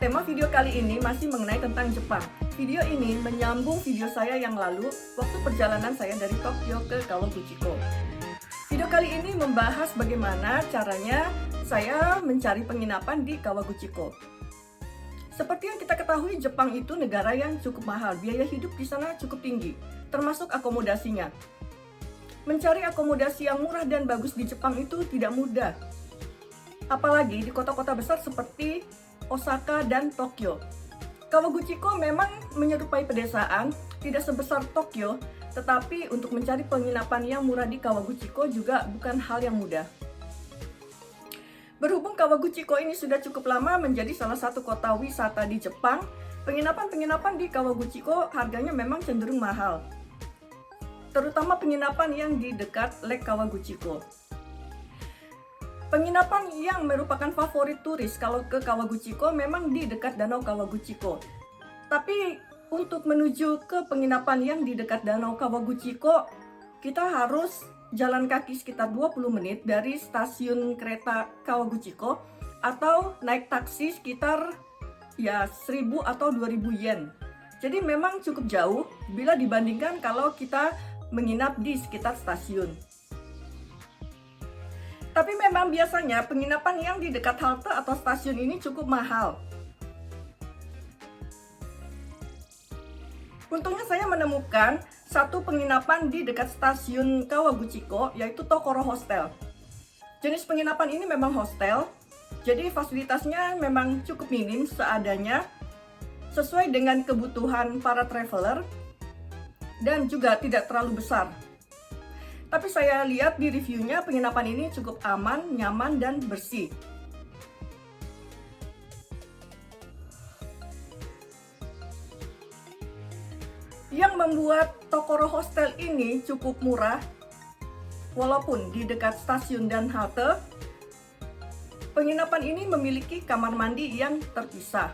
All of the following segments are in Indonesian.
Tema video kali ini masih mengenai tentang Jepang. Video ini menyambung video saya yang lalu waktu perjalanan saya dari Tokyo ke Kawaguchiko. Video kali ini membahas bagaimana caranya saya mencari penginapan di Kawaguchiko. Seperti yang kita ketahui, Jepang itu negara yang cukup mahal, biaya hidup di sana cukup tinggi, termasuk akomodasinya. Mencari akomodasi yang murah dan bagus di Jepang itu tidak mudah. Apalagi di kota-kota besar seperti Osaka dan Tokyo. Kawaguchiko memang menyerupai pedesaan, tidak sebesar Tokyo, tetapi untuk mencari penginapan yang murah di Kawaguchiko juga bukan hal yang mudah. Berhubung Kawaguchiko ini sudah cukup lama menjadi salah satu kota wisata di Jepang, penginapan-penginapan di Kawaguchiko harganya memang cenderung mahal. Terutama penginapan yang di dekat Lake Kawaguchiko. Penginapan yang merupakan favorit turis kalau ke Kawaguchiko memang di dekat Danau Kawaguchiko. Tapi untuk menuju ke penginapan yang di dekat Danau Kawaguchiko, kita harus jalan kaki sekitar 20 menit dari stasiun kereta Kawaguchiko atau naik taksi sekitar 1.000 atau 2.000 yen. Jadi memang cukup jauh bila dibandingkan kalau kita menginap di sekitar stasiun. Tapi memang biasanya penginapan yang di dekat halte atau stasiun ini cukup mahal. Untungnya saya menemukan satu penginapan di dekat stasiun Kawaguchiko, yaitu Tokoro Hostel. Jenis penginapan ini memang hostel, jadi fasilitasnya memang cukup minim seadanya, sesuai dengan kebutuhan para traveler, dan juga tidak terlalu besar. Tapi saya lihat di reviewnya penginapan ini cukup aman, nyaman, dan bersih. Yang membuat Tokoro Hostel ini cukup murah, walaupun di dekat stasiun dan halte, penginapan ini memiliki kamar mandi yang terpisah.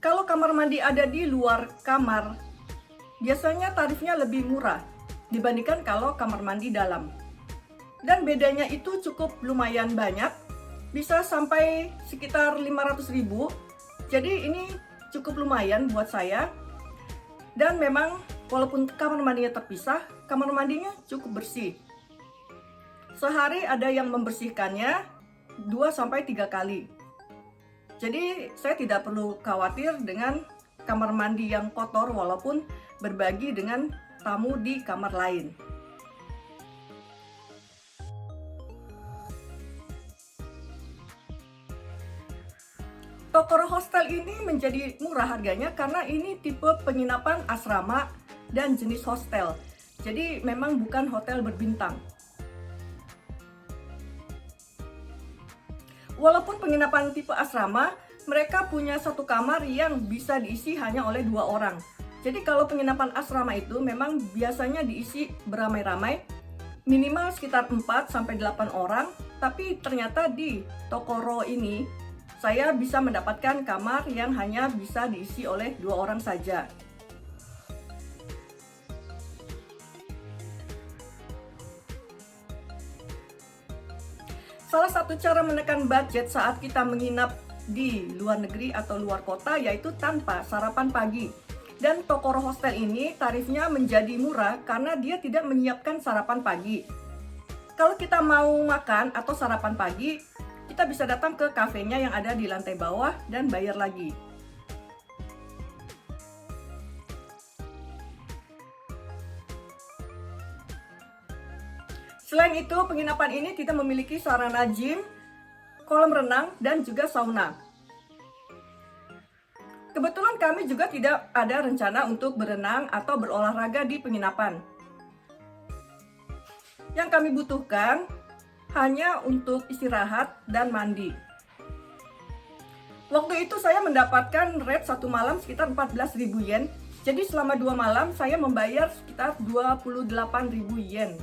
Kalau kamar mandi ada di luar kamar, biasanya tarifnya lebih murah dibandingkan kalau kamar mandi dalam. Dan bedanya itu cukup lumayan banyak, bisa sampai sekitar 500.000. Jadi ini cukup lumayan buat saya. Dan memang walaupun kamar mandinya terpisah, kamar mandinya cukup bersih. Sehari ada yang membersihkannya 2-3 kali. Jadi saya tidak perlu khawatir dengan kamar mandi yang kotor walaupun berbagi dengan tamu di kamar lain. Tokoro Hostel ini menjadi murah harganya karena ini tipe penginapan asrama dan jenis hostel. Jadi memang bukan hotel berbintang. Walaupun penginapan tipe asrama, mereka punya satu kamar yang bisa diisi hanya oleh 2 orang. Jadi kalau penginapan asrama itu memang biasanya diisi beramai-ramai, minimal sekitar 4-8 orang. Tapi ternyata di Tokoro ini, saya bisa mendapatkan kamar yang hanya bisa diisi oleh 2 orang saja. Salah satu cara menekan budget saat kita menginap di luar negeri atau luar kota yaitu tanpa sarapan pagi. Dan Tokoro Hostel ini tarifnya menjadi murah karena dia tidak menyiapkan sarapan pagi. Kalau kita mau makan atau sarapan pagi, kita bisa datang ke kafenya yang ada di lantai bawah dan bayar lagi. Selain itu, penginapan ini tidak memiliki sarana gym, kolam renang, dan juga sauna. Kebetulan kami juga tidak ada rencana untuk berenang atau berolahraga di penginapan. Yang kami butuhkan hanya untuk istirahat dan mandi. Waktu itu saya mendapatkan rate 1 malam sekitar 14.000 yen. Jadi selama 2 malam saya membayar sekitar 28.000 yen.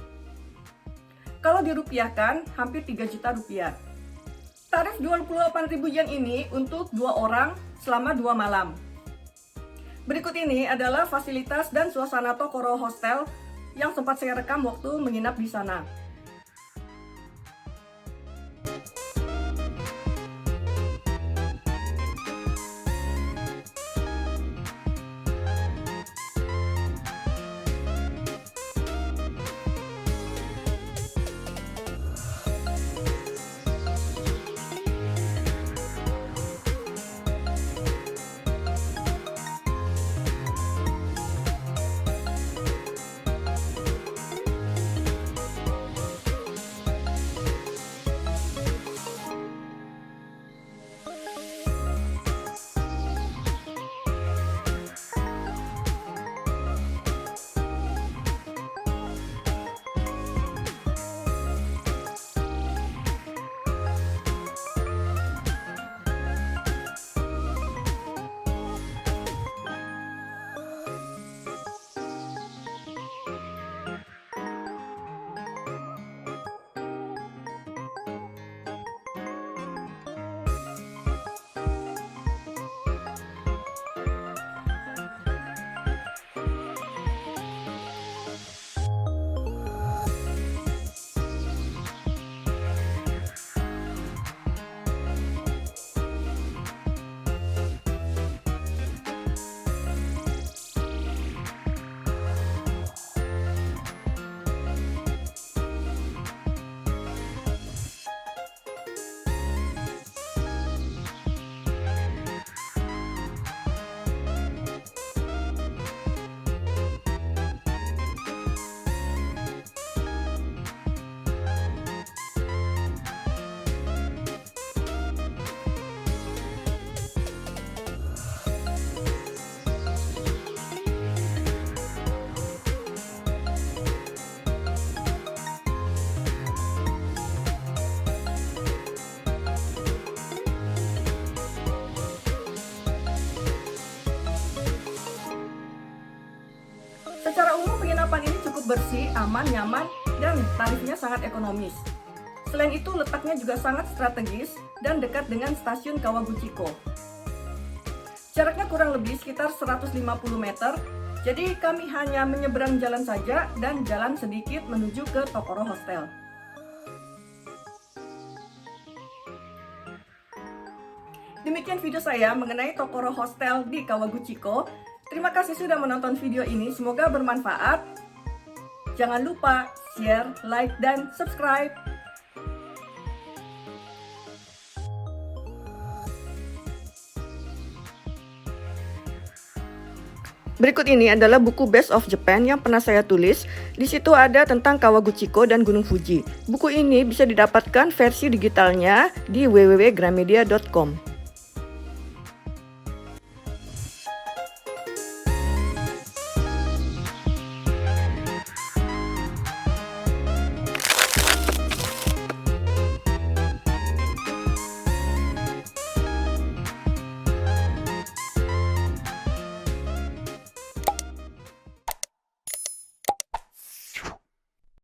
Kalau dirupiahkan, hampir 3 juta rupiah. Tarif 28.000 yen ini untuk 2 orang selama 2 malam. Berikut ini adalah fasilitas dan suasana Tokoro Hostel yang sempat saya rekam waktu menginap di sana. bersih, aman, nyaman, dan tarifnya sangat ekonomis. Selain itu, letaknya juga sangat strategis dan dekat dengan stasiun Kawaguchiko. Jaraknya kurang lebih sekitar 150 meter, jadi kami hanya menyeberang jalan saja dan jalan sedikit menuju ke Tokoro Hostel. Demikian video saya mengenai Tokoro Hostel di Kawaguchiko. Terima kasih sudah menonton video ini, semoga bermanfaat. Jangan lupa share, like, dan subscribe. Berikut ini adalah buku Best of Japan yang pernah saya tulis. Di situ ada tentang Kawaguchiko dan Gunung Fuji. Buku ini bisa didapatkan versi digitalnya di www.gramedia.com.